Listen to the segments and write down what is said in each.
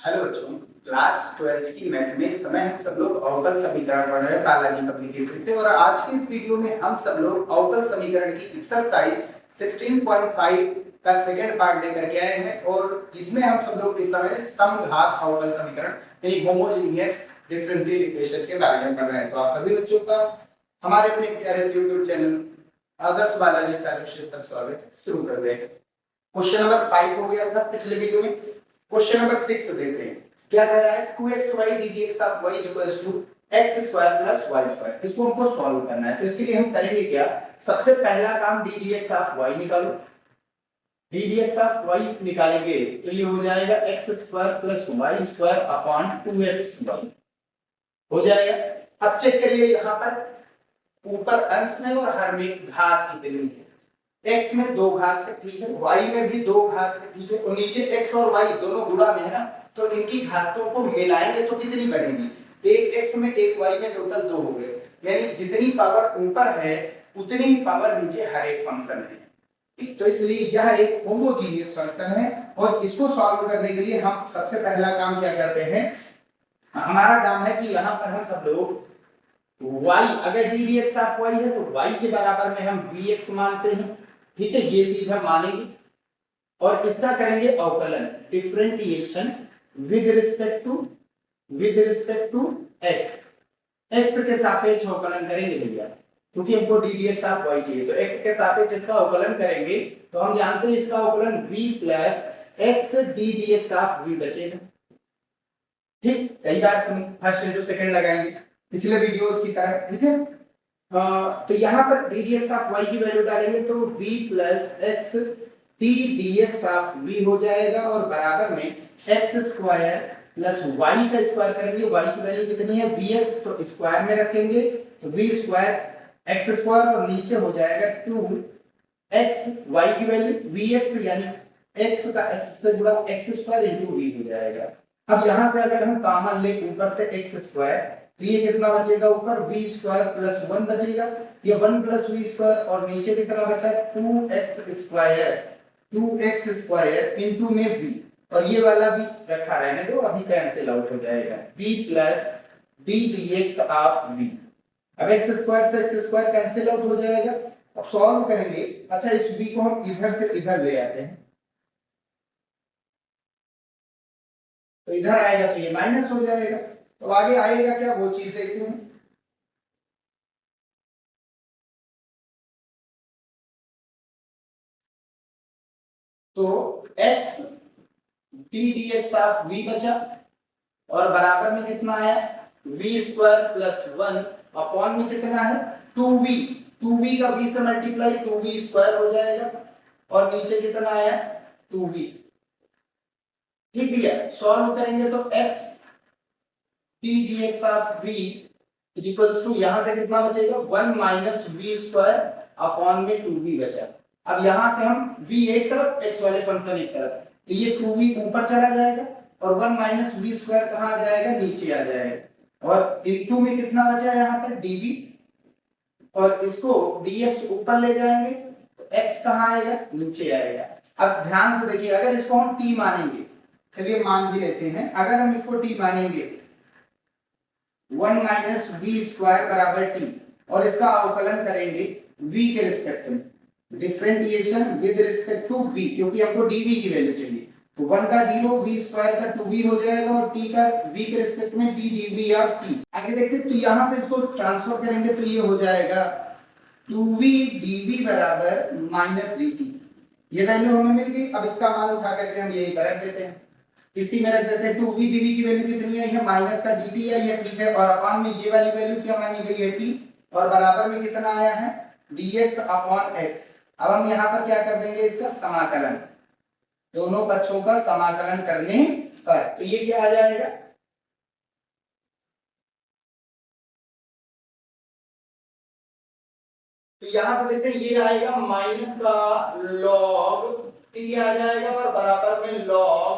Hello बच्चों, class 12 की math में इस समय हम सब लोग अवकल समीकरण पढ़ रहे हैं बालाजी पब्लिकेशन से। और आज की इस वीडियो में हम सब लोग अवकल समीकरण की एक्सरसाइज 16.5 का सेकंड पार्ट लेकर के आए हैं और इसमें हम सब लोग इस समय समघात अवकल समीकरण यानी होमोजेनियस डिफरेंशियल इक्वेशन के बारे में पढ़ रहे हैं। तो आप सभी बच्चों का हमारे अपने प्यारे से YouTube चैनल आदर्श बालाजी साइंस पर स्वागत है। शुरू करते हैं। क्वेश्चन नंबर 5 हो गया था पिछले वीडियो में। क्वेश्चन नंबर 6 देखते हैं। क्या कह रहा है 2xy ddx of y x square plus y square. इसको हमको सॉल्व करना है। तो इसके लिए हम करेंगे क्या, सबसे पहला काम ddx ऑफ y निकालो। ddx ऑफ y निकालेंगे तो ये हो जाएगा x square plus y square upon 2xy हो जाएगा। अब चेक करिए यहाँ पर ऊपर अंश में और हर में घात कितनी है। x में 2 घात है, ठीक है, y में भी 2 घात है, ठीक है, और नीचे x और y दोनों गुणा में है ना, तो इनकी घातों को मिलाएंगे तो कितनी बनेगी, एक x में एक y में टोटल 2 हो गए। यानी जितनी पावर ऊपर है उतनी ही पावर नीचे हर एक फंक्शन है। ठीक, तो इसलिए यह एक होमोजीनियस फंक्शन है और इसको सॉल्व करने के लिए हम सबसे पहला काम क्या करते हैं, हमारा काम है कि यहाँ पर हम सब लोग y अगर ddx ऑफ y है तो y के बराबर में हम vx मानते हैं। ठीक है, ये चीज हम मानेंगे और इसका करेंगे अवकलन differentiation with respect to x। x के सापेक्ष अवकलन करेंगे भैया, क्योंकि हमको ddx ऑफ y चाहिए। तो x के सापेक्ष इसका अवकलन करेंगे तो हम जानते हैं इसका अवकलन v plus x ddx of v बचेगा। ठीक, कई बार फर्स्ट इंटू सेकंड लगाएंगे पिछले वीडियोस की तरह। ठीक है, तो यहाँ पर ddx ऑफ y की वैल्यू डालेंगे तो v plus x t dx of v हो जाएगा और बराबर में x स्क्वायर प्लस y का स्क्वायर करेंगे। y की वैल्यू कितनी है vx, तो स्क्वायर में रखेंगे तो v स्क्वायर x स्क्वायर और नीचे हो जाएगा 2x y की वैल्यू vx यानी x का x से गुणा x स्क्वायर इनटू v हो जाएगा। अब यहां से अगर हम कॉमन ले ऊपर से x स्क्वायर तो ये कितना बचेगा, ऊपर v स्क्वायर प्लस 1 बचेगा, ये 1 प्लस v स्क्वायर और नीचे कितना बचा 2x स्क्वायर इनटू में v और ये वाला भी रखा रहने दो, अभी कैंसिल आउट हो जाएगा v plus d dx of v। अब x स्क्वायर से x स्क्वायर कैंसिल आउट हो जाएगा। अब सॉल्व करेंगे। अच्छा, इस v को हम इधर से इधर ले आते हैं तो इधर आएगा तो ये माइनस हो जाएगा। तो आगे आएगा क्या वो चीज देखते हैं। तो x t dx of v बचा और बराबर में कितना आया v स्क्वायर प्लस 1 अपॉन में कितना है 2v। 2v का v से मल्टीप्लाई 2v स्क्वायर हो जाएगा और नीचे कितना आया 2v। ठीक भैया, सॉल्व करेंगे तो x t dx of v is equals to यहां से कितना बचेगा 1 माइनस v स्क्वायर अपॉन में 2v बचा। अब यहां से हम v एक तरफ x वाले फंक्शन एक तरफ, तो ये 2v ऊपर चला जाएगा और 1 माइनस v स्क्वायर कहां आ जाएगा, नीचे आ जाएगा और इनटू में कितना बचा यहां पर dv और इसको dx ऊपर ले जाएंगे तो x कहां आएगा, नीचे आएगा। अब ध्यान से देखिए, अगर इसको हम t मानेंगे, चलिए मान भी लेते हैं, अगर हम इसको t मानेंगे 1 माइनस v स्क्वायर बराबर t और इसका अवकलन करेंगे v के रिस्पेक्ट में, differentiation with respect to v, क्योंकि हमको dv की वैल्यू चाहिए। तो 1 का 0, v स्क्वायर का 2v हो जाएगा और t का v के रिस्पेक्ट में d dv ऑफ t। आगे देखते हैं, तो यहां से इसको ट्रांसफर करेंगे तो ये हो जाएगा 2v dv बराबर माइनस dt। ये वैल्यू हमें मिल गई। अब इसका मान उठा करके हम यहीं पर रख देते हैं, इसी में रख देते हैं। 2v dv की वैल्यू कितनी है, ये माइनस का dt है, ये ठीक है, और अपॉन में ये वाली वैल्यू क्या मानी गई है t और बराबर में कितना आया है dx अपॉन x। अब हम यहाँ पर क्या कर देंगे, इसका समाकलन, दोनों पक्षों का समाकलन करने पर तो ये क्या आ जाएगा, तो यहां से देखते हैं ये आएगा माइनस का log t आ जाएगा और बराबर में log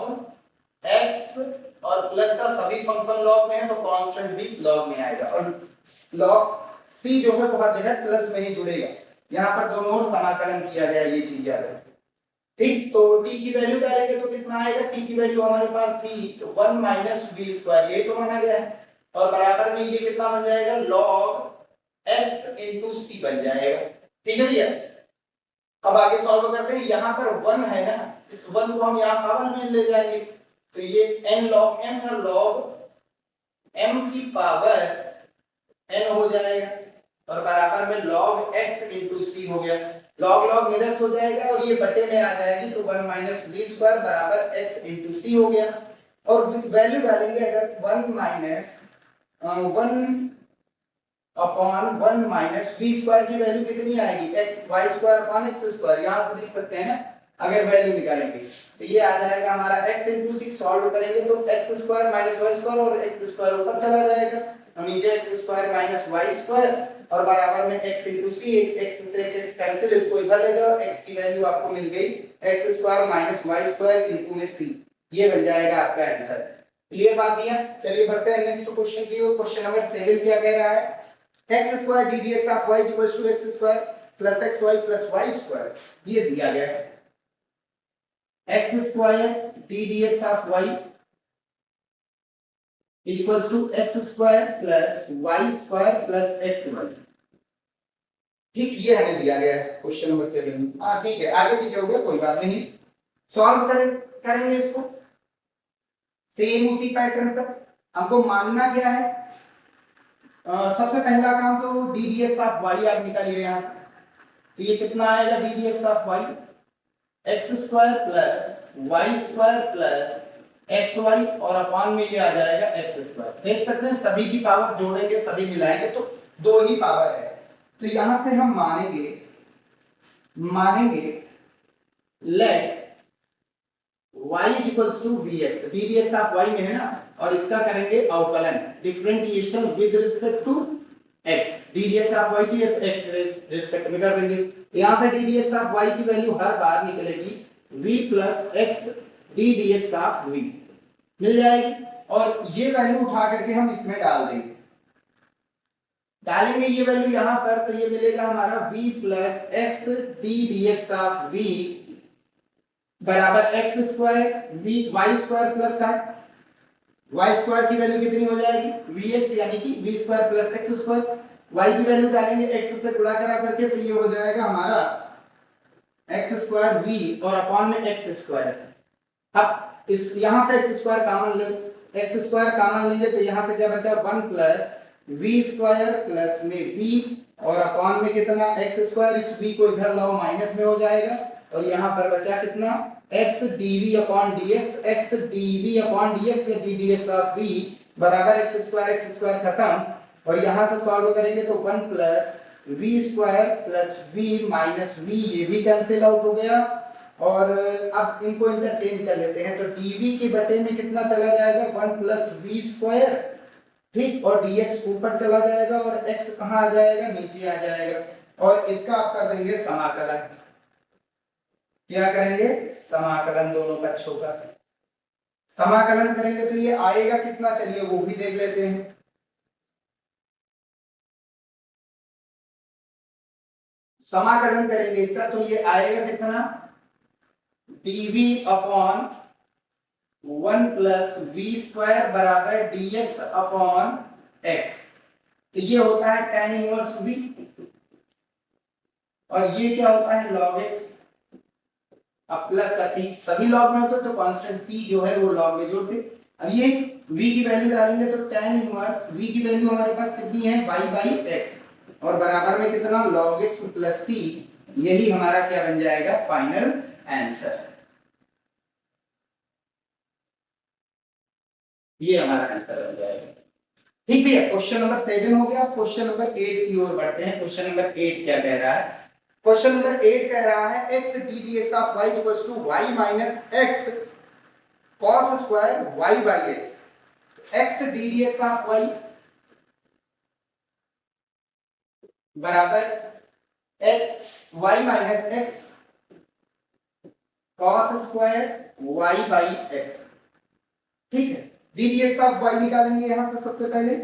x और प्लस का सभी फंक्शन लॉग में है तो कांस्टेंट भी लॉग में आएगा और log c जो है वो हर जगह प्लस में ही जुड़ेगा। यहाँ पर दोनों ओर समाकलन किया गया, ये चीज याद रखिए। ठीक। तो t की वैल्यू डालेंगे तो कितना आएगा, t की वैल्यू हमारे पास थी 1 माइनस v स्क्वायर, यही तो माना गया है, और बराबर में ये कितना बन जाएगा log x इंटू सी बन जाएगा। ठीक है भैया, अब आगे सॉल्व करते हैं। यहाँ पर 1 है ना, इस 1 को हम यहाँ पावर में ले जाएंगे, तो ये n log m था, log m की पावर n हो जाएगा, और बराबर में log x इंटू सी हो गया। log log निरस्त हो जाएगा और ये बटे में आ जाएगी, तो 1 माइनस v स्क्वायर बराबर x इंटू सी हो गया। और वैल्यू डालेंगे अगर 1 minus 1 upon 1 minus v square की वैल्यू कितनी आएगी, x y square upon x square, यहां से देख सकते हैं ना, अगर वैल्यू निकालेंगे तो ये आ जाएगा हमारा x इंटू सी, सॉल्व करेंगे तो x square minus y square और x स्क्वायर ऊपर चला जाएगा, और नीचे x square minus y square और बराबर में x इंटू सी, x से x कैंसिल, इसको इधर ले जाओ, x की वैल्यू आपको मिल गई x square minus y square into में c, ये बन जाएगा आपका आंसर। क्लियर बात दिया। चलिए बढ़ते हैं नेक्स्ट क्वेश्चन की ओर। क्वेश्चन नंबर 7 क्या कह रहा है, x square d dx of y equals to x square plus xy plus y square, ये दिया गया है। x square d dx of y equals to x square plus y square plus xy, ठीक, ये हमें दिया गया है क्वेश्चन नंबर 7। हाँ ठीक है, आगे पीछे हो गया कोई बात नहीं, सॉल्व करेंगे इसको सेम उसी पैटर्न पर। हमको मानना क्या है, सबसे पहला काम तो डी dx ऑफ y आप निकालिए यहां से, तो ये कितना आएगा D dx of y, x square plus y square plus xy और अपॉन में ये आ जाएगा x स्क्वायर। देख सकते हैं सभी की पावर जोड़ेंगे, सभी मिलाएंगे तो दो ही पावर है, तो यहां से हम मानेंगे let y equals to vx, d dx of y में है ना, और इसका करेंगे अवकलन, differentiation with respect to x, d dx of y चाहिए तो x रिस्पेक्ट में कर देंगे, यहां से डी dx ऑफ y की वैल्यू हर बार निकलेगी v plus x d dx of v मिल जाएगी, और ये वैल्यू उठा करके हम इसमें डालेंगे ये वैल्यू यहां पर, तो ये मिलेगा हमारा v plus x d dx of v बराबर x square v y square plus का y स्क्वायर की वैल्यू कितनी हो जाएगी vx, यानी कि v square plus x square, y की वैल्यू डालेंगे x से गुणा करा करके, तो ये हो जाएगा हमारा x स्क्वायर v और अपॉन में x स्क्वायर। अब इस यहां से x स्क्वायर कॉमन लेंगे तो यहां से क्या बचा 1 प्लस v स्क्वायर प्लस में v और अपॉन में कितना x स्क्वायर, इस v को इधर लाओ माइनस में हो जाएगा, और यहां पर बचा कितना x dv upon dx, x dv upon dx या डी dx ऑफ v बराबर x स्क्वायर खत्म, और यहां से सॉल्व करेंगे तो 1 plus v square plus v minus v, ये भी कैंसिल आउट हो गया, और अब इनको इंटरचेंज कर लेते हैं, तो dv के बटे में कितना चला जाएगा 1 प्लस v स्क्वायर, ठीक, और dx ऊपर चला जाएगा और x कहां आ जाएगा, नीचे आ जाएगा, और इसका आप कर देंगे समाकलन, क्या करेंगे समाकलन, दोनों पक्षों का समाकलन करेंगे तो ये आएगा कितना, चलिए वो भी देख लेते हैं। समाकलन करेंगे इसका तो ये आएगा कितना dv upon 1 plus v square बराबर dx अपॉन x, तो ये होता है tan इनवर्स v, और ये क्या होता है log x, अब प्लस का c, सभी लॉग में होते तो कांस्टेंट c जो है वो लॉग में जोड़ते। अब ये v की वैल्यू डालेंगे तो tan इनवर्स v की वैल्यू हमारे पास कितनी है y बाई x, और बराबर में कितना log x प्लस c, यही हमारा क्या बन जाएगा फाइनल आंसर, ये हमारा आंसर बन जाएगा। ठीक भैया, क्वेश्चन नंबर 7 हो गया। क्वेश्चन नंबर 8 की ओर बढ़ते हैं। क्वेश्चन नंबर 8 क्या कह रहा है, क्वेश्चन नंबर 8 कह रहा है x d dx of y equals to y minus x cos square y by x, x d dx of y बराबर x y minus x cos square y by x, ठीक है, D dx of y निकालेंगे यहां से सबसे पहले,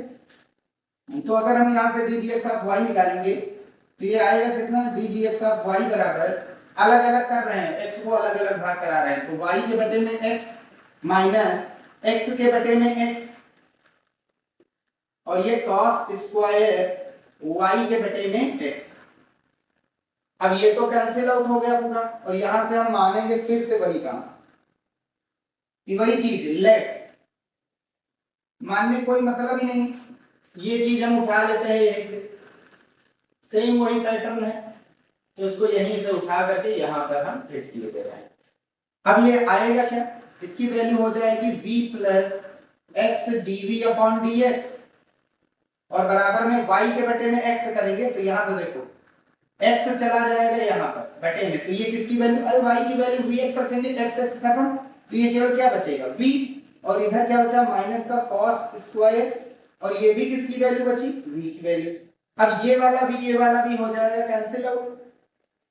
तो अगर हम यहां से डी dx ऑफ y निकालेंगे तो ये आएगा कितना डी dx ऑफ y बराबर अलग अलग कर रहे हैं, x को अलग अलग भाग करा रहे हैं, तो y के बटे में x माइनस x के बटे में x, और ये cos स्क्वायर y के बटे में x। अब ये तो कैंसिल आउट हो गया पूरा, और यहां से हम मानेंगे फिर से वही काम कि वही चीज लेट, मानने कोई मतलब ही नहीं, ये चीज हम उठा लेते हैं यहीं से, सेम वही पैटर्न है, तो इसको यहीं से उठा करके यहाँ पर हम हिट किए दे रहे हैं। अब ये आएगा क्या, इसकी वैल्यू हो जाएगी v plus x dv upon dx, और बराबर में y के बटे में x करेंगे, तो यहां से देखो x चला जाएगा यहाँ पर बटे में, तो ये किसकी वैल्यू, अरे y की वैल्यू vx रखेंगे, x खत्म, तो ये केवल क्या बचेगा v, और इधर क्या बचा माइनस का cos स्क्वायर, और ये भी किसकी वैल्यू बची, v की वैल्यू। अब ये वाला भी हो जाएगा कैंसिल आउट,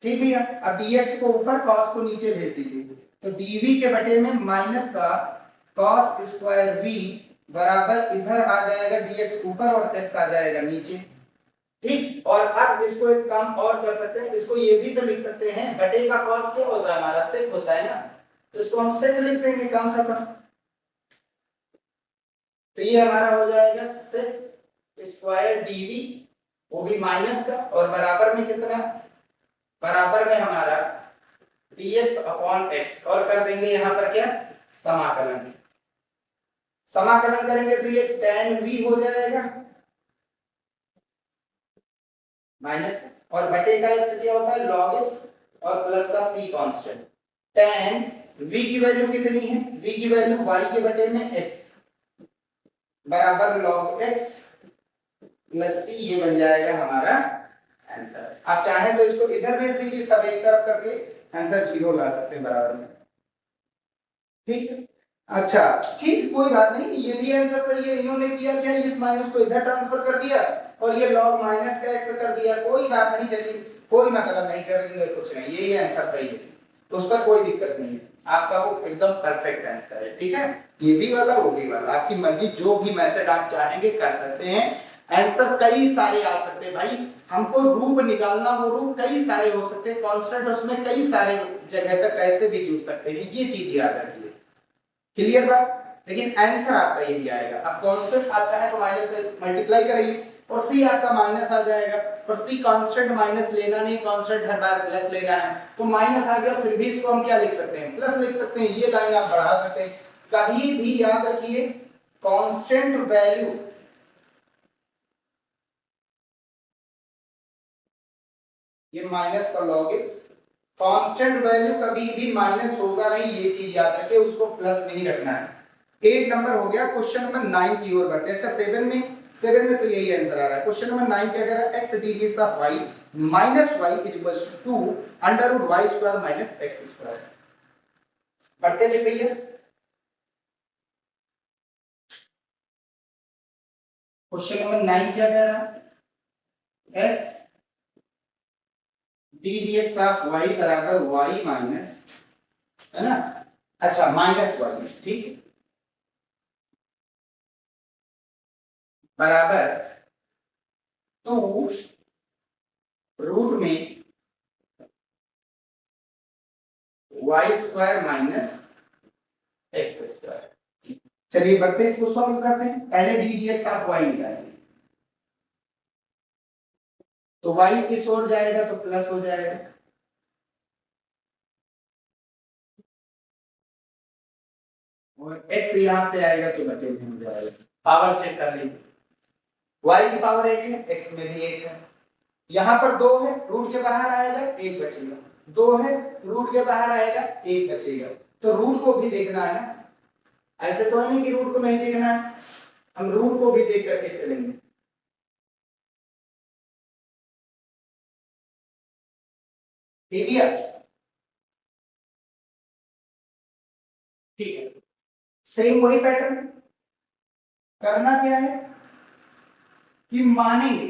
ठीक है। अब dx को ऊपर cos को नीचे भेज दीजिए, तो dv के बटे में माइनस का cos स्क्वायर v बराबर इधर आ जाएगा dx ऊपर और x आ जाएगा नीचे, ठीक। और अब इसको एक काम और कर सकते हैं, इसको ये भी तो लिख सकते हैं, बटे का cos क्या होता है हमारा, sec होता है ना, तो इसको हम sec लिख देंगे, काम खत्म। तो ये हमारा हो जाएगा sec स्क्वायर dv, वो भी माइनस का, और बराबर में कितना, बराबर में हमारा dx अपॉन x, और कर देंगे यहाँ पर क्या, समाकलन, समाकलन करेंगे तो ये tan v हो जाएगा माइनस, और बटे का x क्या होता है log x, और प्लस का c कांस्टेंट, tan v की वैल्यू कितनी है, v की वैल्यू y के बटे में x बराबर log x प्लस c, ये बन जाएगा हमारा आंसर। आप चाहें तो इसको इधर भेज दीजिए, सब एक तरफ करके आंसर 0 ला सकते हैं बराबर में, ठीक है। अच्छा ठीक, कोई बात नहीं, ये भी आंसर सही है, इन्होंने किया क्या, इस माइनस को इधर ट्रांसफर कर दिया और ये log माइनस का x कर दिया, कोई बात नहीं, चलिए कोई मतलब नहीं करेंगे, कुछ नहीं, यही आंसर सही है, उस पर कोई दिक्कत नहीं है, आपका वो एकदम परफेक्ट आंसर है, ठीक है। ये भी वाला वो भी वाला, आपकी मर्जी, जो भी मेथड आप चाहेंगे कर सकते हैं, आंसर कई सारे आ सकते हैं भाई, हमको रूप निकालना, वो रूप कई सारे हो सकते हैं, कांस्टेंट उसमें कई सारे जगह पर कैसे भी जुड़ सकते हैं, ये चीज याद रखिए, क्लियर बात। लेकिन आंसर आपका यही आएगा, अब कांस्टेंट आप चाहे तो माइनस से मल्टीप्लाई करिए, और c आपका माइनस आ जाएगा, और c कांस्टेंट माइनस लेना नहीं, कांस्टेंट हर बार प्लस लेना है, तो माइनस आ गया, फिर भी इसको हम क्या लिख सकते हैं, प्लस लिख सकते हैं, ये लाइन आप बढ़ा सकते हैं। कभी भी याद रखिए कांस्टेंट वैल्यू ये माइनस का log x, कांस्टेंट वैल्यू कभी भी माइनस होगा नहीं, ये चीज याद रखिए, उसको प्लस नहीं रखना है। 8 नंबर हो गया, क्वेश्चन नंबर 9 की ओर बढ़ते हैं। अच्छा 7 में तो यही आंसर आ रहा है, क्वेश्चन नंबर 9 क्या कह रहा है, x dx of y minus y is equals to 2 under root y square minus x square. पढ़ते हैं भैया, क्वेश्चन नंबर 9 क्या कह रहा है, x d dx of y बराबर y माइनस, है ना, अच्छा माइनस y, ठीक है, बराबर 2 रूट में y square minus x square. चलिए बढ़ते हैं, इसको सॉल्व करते हैं, पहले d dx ऑफ y निकालेंगे, तो y इस ओर जाएगा तो प्लस हो जाएगा, और x यहां से आएगा तो बटे में हो जाएगा। पावर चेक कर लीजिए, y की पावर 1 है, x में भी 1 है, यहां पर 2 है, रूट के बाहर आएगा 1 बचेगा, 2 है, रूट के बाहर आएगा 1 बचेगा, तो रूट को भी देखना है ना, ऐसे तो है नहीं कि रूट को नहीं देखना है, हम रूट को भी देख करके चलेंगे, ठीक है, ठीक है। सेम वही पैटर्न, करना क्या है कि मानेंगे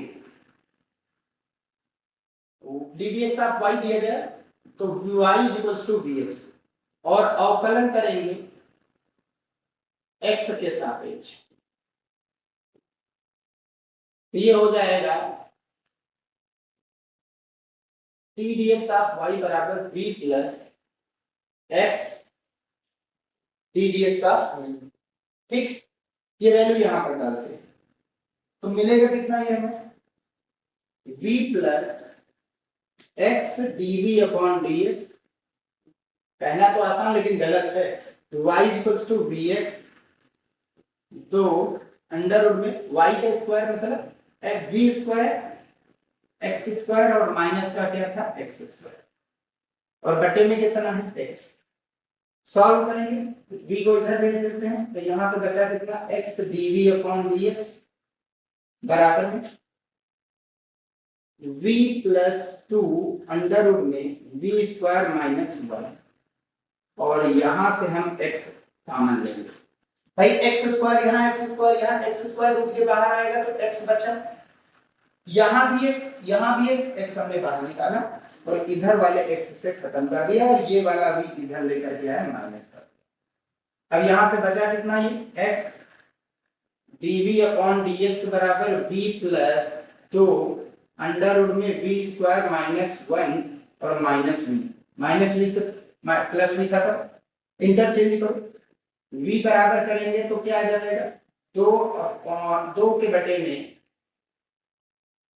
ddx ऑफ y दिया गया, तो y is equals to vx, और अवकलन करेंगे x के सापेक्ष, तो ये हो जाएगा t d x of y बराबर v plus x t d x of y. ठीक, ये वैल्यू यहां पर डालते हैं तो मिलेगा कितना ये हमें v plus x dv upon d x. कहना तो आसान लेकिन गलत है। y equals to v x तो अंडर रूट में y का स्क्वायर मतलब v स्क्वायर एक्स स्क्वायर और माइनस का क्या था एक्स स्क्वायर और बटे में कितना है x। सॉल्व करेंगे v को इधर भेज देते हैं तो यहां से बचा कितना x dv अपॉन dx बराबर में v प्लस 2 अंडर रूट में v स्क्वायर माइनस 1 और यहां से हम x कॉमन लेंगे। भाई x स्क्वायर यहाँ x स्क्वायर रूट के बाहर आएगा तो x बचा, यहाँ भी x हमने बाहर निकाला और इधर वाले x से खत्म कर दिया और ये वाला भी इधर लेकर के आया माइनस कर दिया। अब यहां से बचा कितना ये x dv अपॉन dx बराबर v प्लस 2 अंडर रूट में v स्क्वायर माइनस 1 और माइनस v से प्लस v खत्म, इंटरचेंज करो v बराबर करेंगे तो क्या आ जाएगा 2 के बटे में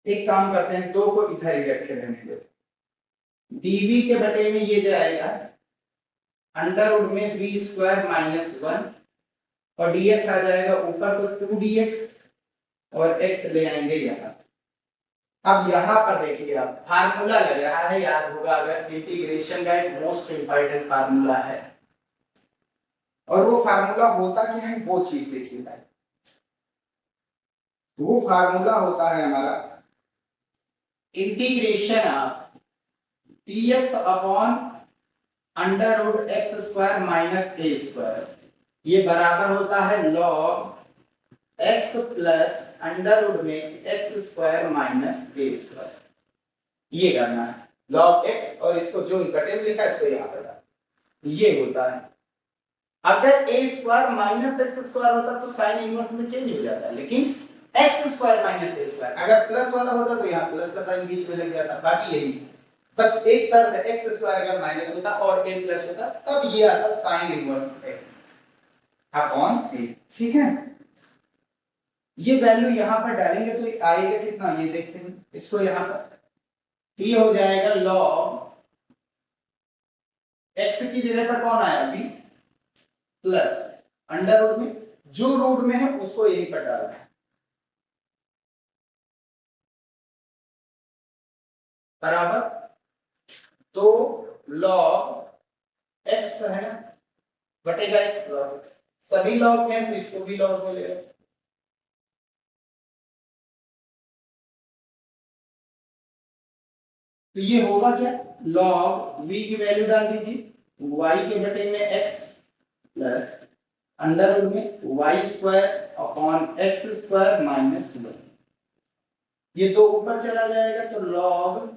एक काम करते हैं 2 को इधर ही रखे रहने दो dv के बटे में ये जाएगा अंडर रूट में v स्क्वायर माइनस 1 और dx आ जाएगा ऊपर तो 2dx और x ले आएंगे यहाँ। अब यहाँ पर देखिए आप फार्मूला लग रहा है, याद होगा अगर इंटीग्रेशन का एक मोस्ट इंपॉर्टेंट फार्मूला है और वो फार्मूला होता क्या है वो चीज देखिए भाई। वो फार्मूला होता है हमारा integration of dx upon under root x square minus a square, ये बराबर होता है log x plus under root में x square minus a square. ये करना है log x और इसको जो बटे में लिखा है इसको यहाँ पर डाल, ये होता है। अगर a square minus x square होता तो साइन इनवर्स में चेंज हो जाता है, लेकिन x square minus a square अगर प्लस वाला होता तो यहाँ प्लस का साइन बीच में लग जाता। बाकी यही बस एक शर्त है, एक्स स्क्वायर अगर माइनस होता और a प्लस होता तब ये आता sine inverse x upon a। ठीक है, ये वैल्यू यहां पर डालेंगे तो आएगा कितना ये देखते हैं इसको यहाँ पर। ये हो जाएगा log x की जगह पर कौन आया v प्लस अंडर रूट में जो रूट में है उसको यहीं पर डालना है बराबर तो log x है ना बटेगा x log x। सभी log में है तो इसको भी log में ले लो। तो ये होगा क्या log v की वैल्यू डाल दीजिए y के बटे में x प्लस अंडर रूट में y square upon x square minus 1। ये दो ऊपर चला जाएगा तो log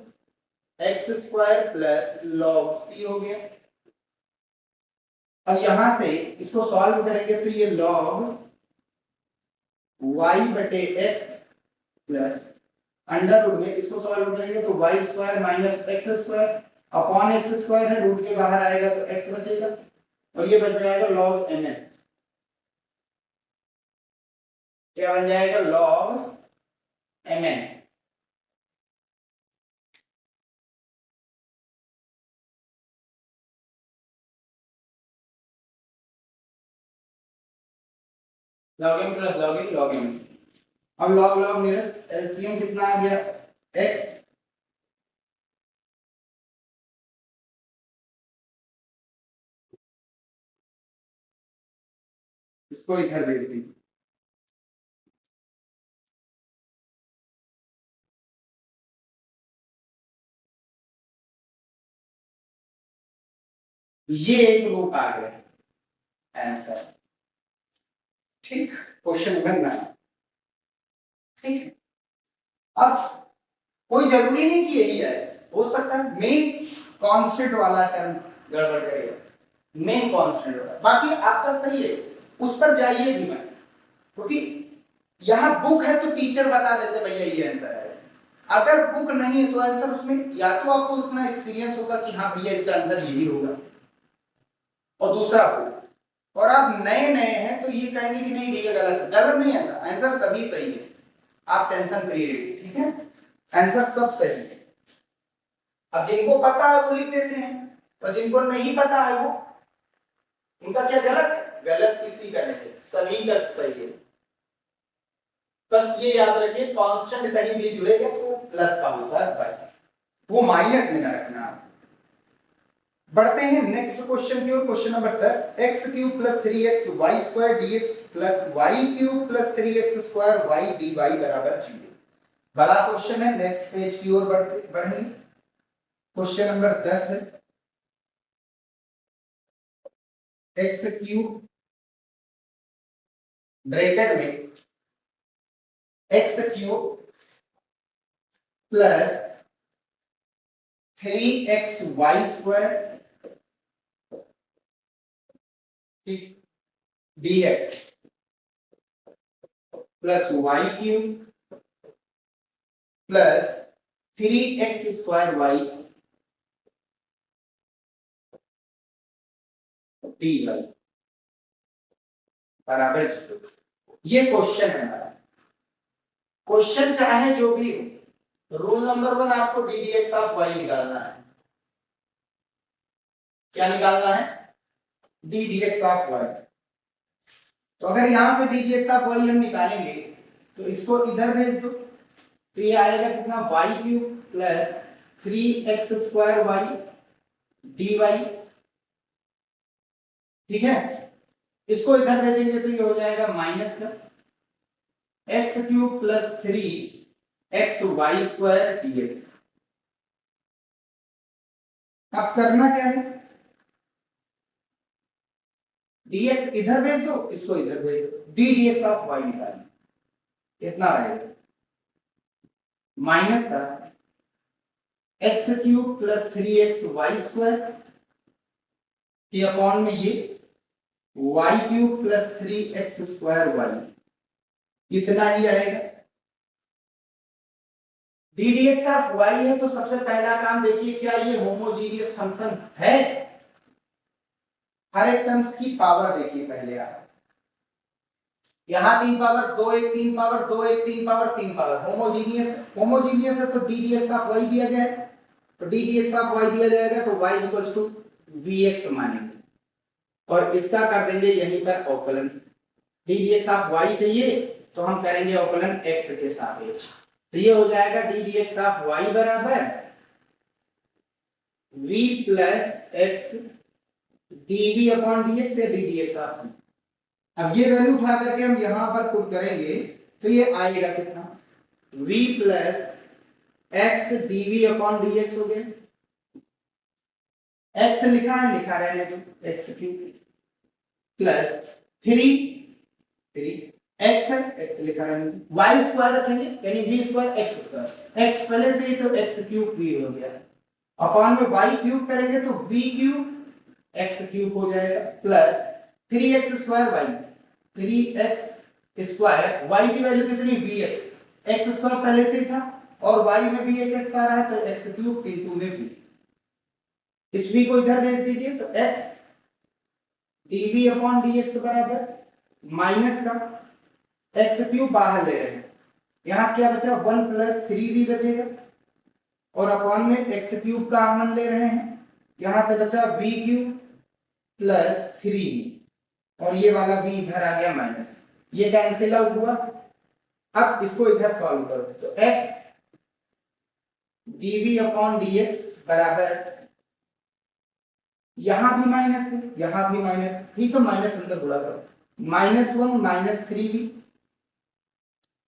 x square plus log c हो गया। अब यहां से इसको सॉल्व करेंगे तो ये log y बटे x प्लस अंडर रूट में इसको सॉल्व करेंगे तो y square minus x square upon x square है, रूट के बाहर आएगा तो x बचेगा और ये बच जाएगा log mn। क्या बन जाएगा log mn। log m plus log m। अब log नियरेस्ट एलसीएम कितना आ गया x इसको इधर भेज दी। ये एक रूप आ गया आंसर। ठीक, क्वेश्चन बनना है। ठीक है, अब कोई जरूरी नहीं कि यही है, हो सकता है मेन कांस्टेंट वाला टर्म्स गड़बड़ करेगा, मेन कांस्टेंट वाला। बाकी आपका सही है, उस पर जाइए भी मत, क्योंकि यहाँ बुक है तो टीचर बता देते भैया ये आंसर है। अगर बुक नहीं है तो आंसर उसमें या तो आपको उतना एक्सपीरियंस होगा कि हाँ भैया इसका आंसर यही होगा, और दूसरा बुक, और आप नए नए हैं तो ये कहेंगे कि नहीं भैया गलत है। गलत नहीं है, आंसर सभी सही है, आप टेंशन फ्री रहिए, ठीक है, आंसर सब सही है। अब जिनको पता है वो लिख देते हैं, और जिनको नहीं पता है वो, उनका क्या गलत है? गलत किसी का नहीं है, सभी का सही है। बस ये याद रखिए कांस्टेंट कहीं भी जुड़ेगा तो प्लस का होता है, बस वो माइनस में ना रखना। बढ़ते हैं नेक्स्ट क्वेश्चन की ओर। Question number 10, x cube plus 3x y square d x plus y cube plus 3x square y d y बराबर 0। बड़ा क्वेश्चन है, नेक्स्ट पेज की ओर बढ़ेंगे। क्वेश्चन नंबर 10 है, एक्स क्यूब ब्रैकेट में x cube plus 3x y square dx plus y cube plus 3x square y dy बराबर 0। ये question है हमारा। क्वेश्चन चाहे जो भी हो, रूल नंबर 1 आपको d d x of y निकालना है। क्या निकालना है? D d x of y. तो अगर यहां से d d x of y हम निकालेंगे तो इसको इधर भेज दो, तो ये आएगा कितना, y cube plus 3x square y d y, ठीक है। इसको इधर भेजेंगे तो ये हो जाएगा माइनस का x cube plus 3x y square dx. अब करना क्या है, dx इधर भेज दो, इसको इधर भेज दो, डी dx ऑफ y निकालना, कितना आएगा, माइनस का x cube plus 3x y square के अपॉन में ये y cube plus 3x square y, कितना ही आएगा। डी dx ऑफ y है तो सबसे पहला काम देखिए क्या ये होमोजीनियस फंक्शन है। हर एक टर्म्स की पावर देखिए पहले आप, यहां 3 power 2 1 3 power 2 1 3 power 3 power, homogeneous, homogeneous है तो डी dx ऑफ y दिया गया है, तो डी dx ऑफ y दिया जाएगा तो y इक्वल्स टू vx मानेंगे और इसका कर देंगे यहीं पर अवकलन। डी dx ऑफ y चाहिए तो हम करेंगे अवकलन x के सापेक्ष, तो ये हो जाएगा डी dx ऑफ y बराबर v plus x dv upon dx या डी dx ऑफ v। अब ये वैल्यू उठा करके हम यहां पर पुट करेंगे तो ये आएगा कितना, v plus x dv upon dx हो गया। x लिखा है, लिखा रहने दो, x क्यूब प्लस 3 x है, x लिखा रहने दो, y स्क्वायर रखेंगे यानी v square x square, x पहले से ही तो x क्यूब v हो गया, अपॉन में y क्यूब करेंगे तो v क्यूब x क्यूब हो जाएगा plus 3x square y, 3x square y की वैल्यू कितनी, bx, x स्क्वायर पहले से ही था और y में भी एक x आ रहा है तो x क्यूब इनटू में v, इस v को इधर भेज दीजिए तो x dv अपॉन dx बराबर माइनस का x क्यूब बाहर ले रहे हैं, यहां से क्या बचा 1 प्लस 3v बचेगा और अपॉन में x क्यूब का कॉमन ले रहे हैं, यहां से बचा v क्यूब प्लस 3v और ये वाला v इधर आ गया माइनस, ये कैंसिल आउट हुआ। अब इसको इधर सॉल्व करो तो x dv अपॉन dx बराबर, यहां भी माइनस है यहां भी माइनस, ठीक है, माइनस अंदर गुणा करो, -1 माइनस 3v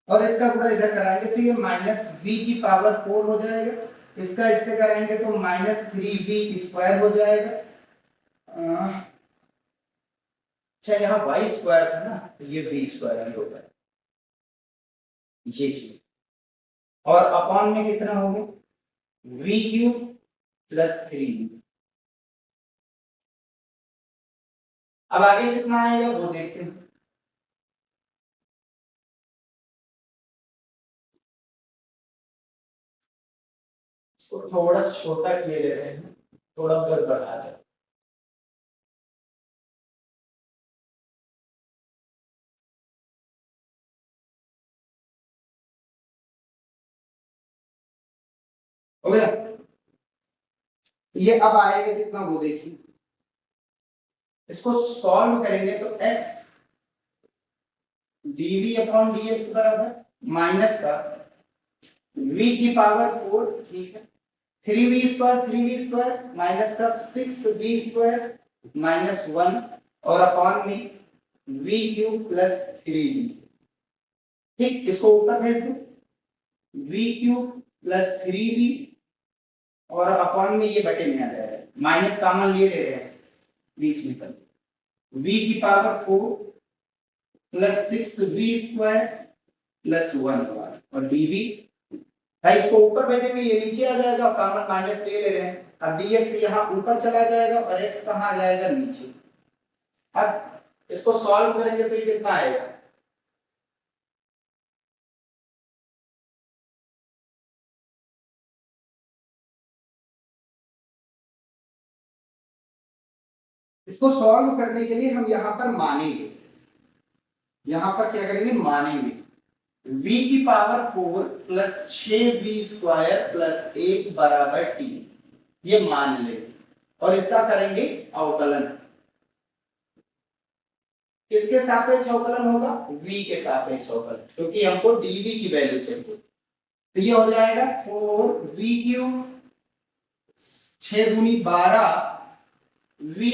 और इसका गुणा इधर कराएंगे तो ये माइनस v की पावर 4 हो जाएगा, इसका इससे कराएंगे तो माइनस 3v स्क्वायर हो जाएगा। अच्छा यहाँ y स्क्वायर था ना तो ये v स्क्वायर ही होगा, ये चीज, और अपॉन में कितना हो गया v क्यूब प्लस 3v। अब आगे कितना आएगा वो देखते हैं। इसको थोड़ा छोटा किए ले रहे हैं, थोड़ा बढ़ा रहे हैं। हो गया? ये अब आएगा कितना वो देखिए, इसको सॉल्व करेंगे तो x dv अपॉन dx बराबर माइनस का v की पावर 4, ठीक है, 3v² माइनस का 6v² माइनस 1 और अपॉन में v³ प्लस 3v, ठीक, इसको ऊपर भेज दो, v³ प्लस 3v और अपॉन में ये बटे में आ जाएगा, माइनस कॉमन ले रहे हैं बीच में, कर v की पावर 4 प्लस 6v² प्लस 1 और dv भाई इसको ऊपर भेजेंगे ये नीचे आ जाएगा, कॉमन माइनस ले रहे हैं, अब dx यहाँ ऊपर चला जाएगा और x कहाँ आ जाएगा, नीचे। अब इसको सॉल्व करेंगे तो ये कितना आएगा, इसको सॉल्व करने के लिए हम यहां पर मानेंगे, यहां पर क्या करेंगे, मानेंगे v की पावर 4 प्लस 6v² प्लस 1 बराबर t, ये मान ले और इसका करेंगे अवकलन। किसके सापेक्ष अवकलन होगा, v के सापेक्ष अवकलन, क्योंकि हमको dv की वैल्यू चाहिए। तो ये हो जाएगा 4v³ 6 दूनी 12 v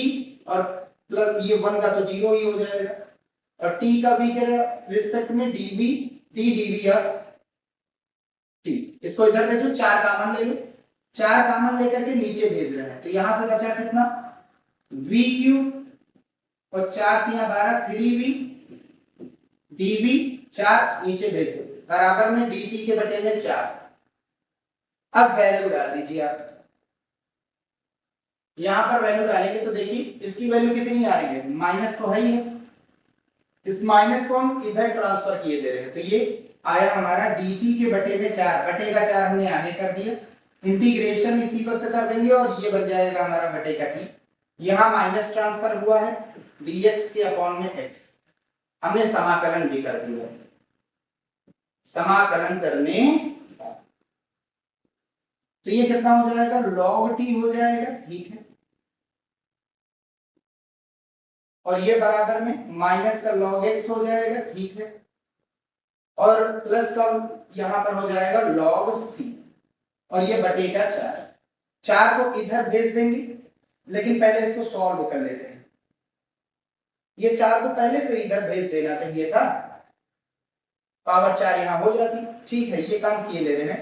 और प्लस ये 1 का तो 0 ही हो जाएगा और t का v के रिस्पेक्ट में dv t dv of t, इसको इधर भेजो, 4 कॉमन ले लो, 4 कॉमन लेकर के नीचे भेज रहे हैं, तो यहां से बचा कितना, v³ और 4 3 12 3v dv 4 नीचे भेज दो बराबर में dt के बटे में 4। अब वैल्यू डाल दीजिए आप, यहां पर वैल्यू डालेंगे तो देखिए इसकी वैल्यू कितनी आ रही है, माइनस तो है ही है, इस माइनस को हम इधर ट्रांसफर किए दे रहे हैं, तो ये आया हमारा dt के बटे में 4, बटे का 4 हमने आगे कर दिया, इंटीग्रेशन इसी वक्त कर देंगे और ये बन जाएगा हमारा बटे का t, यहां माइनस ट्रांसफर हुआ है dx के अपॉन में x, हमने समाकलन भी कर दिया, समाकलन करने तो ये कितना हो जाएगा, log t हो जाएगा, ठीक है, और ये बराबर में माइनस का log x हो जाएगा, ठीक है, और प्लस का यहां पर हो जाएगा log c और ये बटे का 4, 4 को इधर भेज देंगे, लेकिन पहले इसको सॉल्व कर लेते हैं, ये 4 को पहले से इधर भेज देना चाहिए था, पावर 4 यहां हो जाती, ठीक है, ये काम किए ले रहे हैं,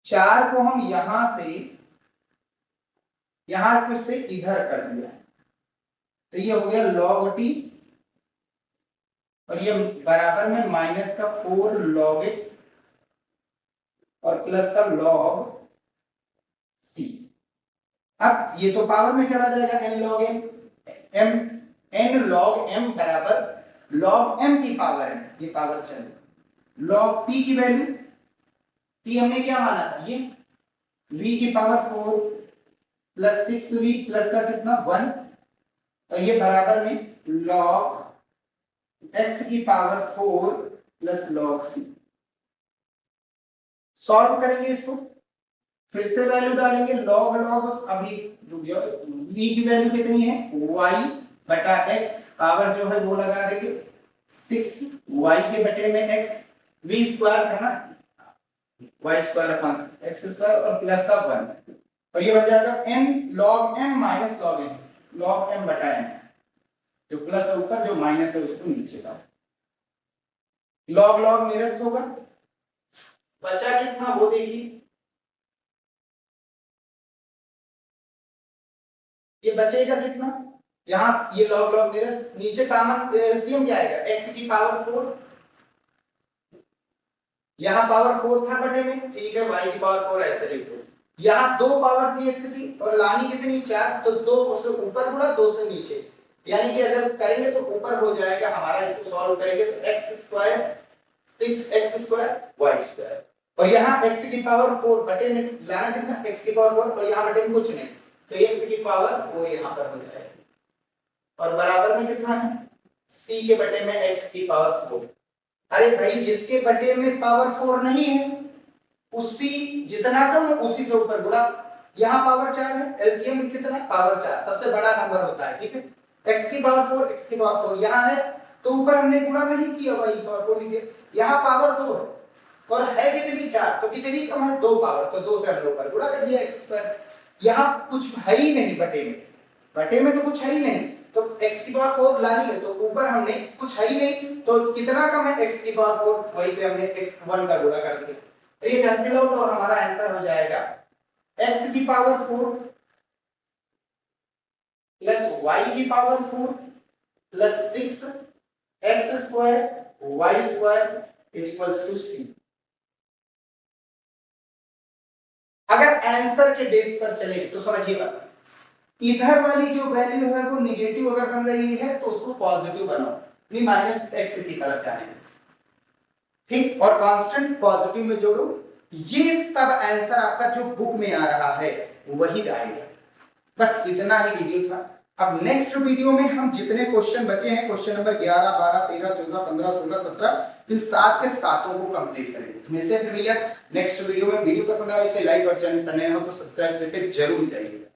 4 को हम यहां से इधर कर दिया, तो ये हो गया log t और ये बराबर में माइनस का 4 log x और प्लस का log c। अब ये तो पावर में चला जाएगा n log m, n log m बराबर log m की पावर है, ये पावर चले, log p की वैल्यू, t हमने क्या माना था, ये v की पावर 4 प्लस 6v प्लस का कितना 1 और ये बराबर में log x की power 4 plus log c, solve करेंगे इसको, फिर से वैल्यू डालेंगे, log अभी रुक जाओ, v की वैल्यू कितनी है, y बटा x, पावर जो है वो लगा देंगे 6y के बटे में x, v² था ना, y² अपॉन x² और प्लस का 1 और ये बन जाएगा n log m minus log m बटा n, जो प्लस है ऊपर, जो माइनस है उसको नीचे का, log निरस्त होगा, बचा कितना वो देखिए, ये बचेगा कितना, यहां ये log निरस्त, नीचे कॉमन एलसीएम क्या आएगा, x की पावर 4, यहां पावर 4 था बटे में, ठीक है, y की पावर 4 ऐसे लिख दो, यहां 2 पावर थी x की और लानी कितनी 4, तो 2 से ऊपर गुणा 2 से नीचे, यानी कि अगर करेंगे तो ऊपर हो जाएगा हमारा, इसको सॉल्व करेंगे तो x² 6x² y²। और यहाँ x की पावर 4 बटे में लाना कितना x की पावर 4 और यहाँ बटे में कुछ नहीं तो x की पावर 4 यहाँ पर हो जाएगी और बराबर में कितना है c के बटे में x की पावर 4। अरे भाई जिसके बटे में पावर 4 नहीं है उसी जितना कम है उसी से ऊपर गुणा। यहाँ पावर 4 है एलसीएम कितना पावर 4 सबसे बड़ा नंबर होता है ठीक है। x की पावर 4 x की पावर 4 यहाँ है तो ऊपर हमने गुणा नहीं किया y की पावर 4 लिखे। यहाँ पावर 2 है और है कितनी 4 तो कितनी कम है 2 पावर तो 2 से हमने ऊपर गुणा कर दिया x²। यहाँ कुछ है ही नहीं बटे में तो कुछ है ही नहीं तो x की पावर 4 लानी है तो ऊपर हमने कुछ है ही नहीं तो कितना कम है x की पावर 4 वही से हमने x1 का गुणा कर दिया। तो ये कैंसिल आउट और हमारा आंसर हो जाएगा x की पावर 4 प्लस y की power 4 plus 6x² y² equals to c। अगर आंसर के बेस पर चले तो समझिएगा इधर वाली जो वैल्यू है वो निगेटिव अगर बन रही है तो उसको पॉजिटिव बनाओ यानी -x की तरफ जाएंगे ठीक और कांस्टेंट पॉजिटिव में जोड़ो। ये तब आंसर आपका जो बुक में आ रहा है वही आएगा। बस इतना ही वीडियो था। अब नेक्स्ट वीडियो में हम जितने क्वेश्चन बचे हैं क्वेश्चन नंबर 11 12 13 14 15 16 17 इन 7 के 7 को कंप्लीट करेंगे। तो मिलते हैं फिर भैया नेक्स्ट वीडियो में। वीडियो पसंद आए इसे लाइक और चैनल पर नए हो तो सब्सक्राइब करके जरूर जाइए।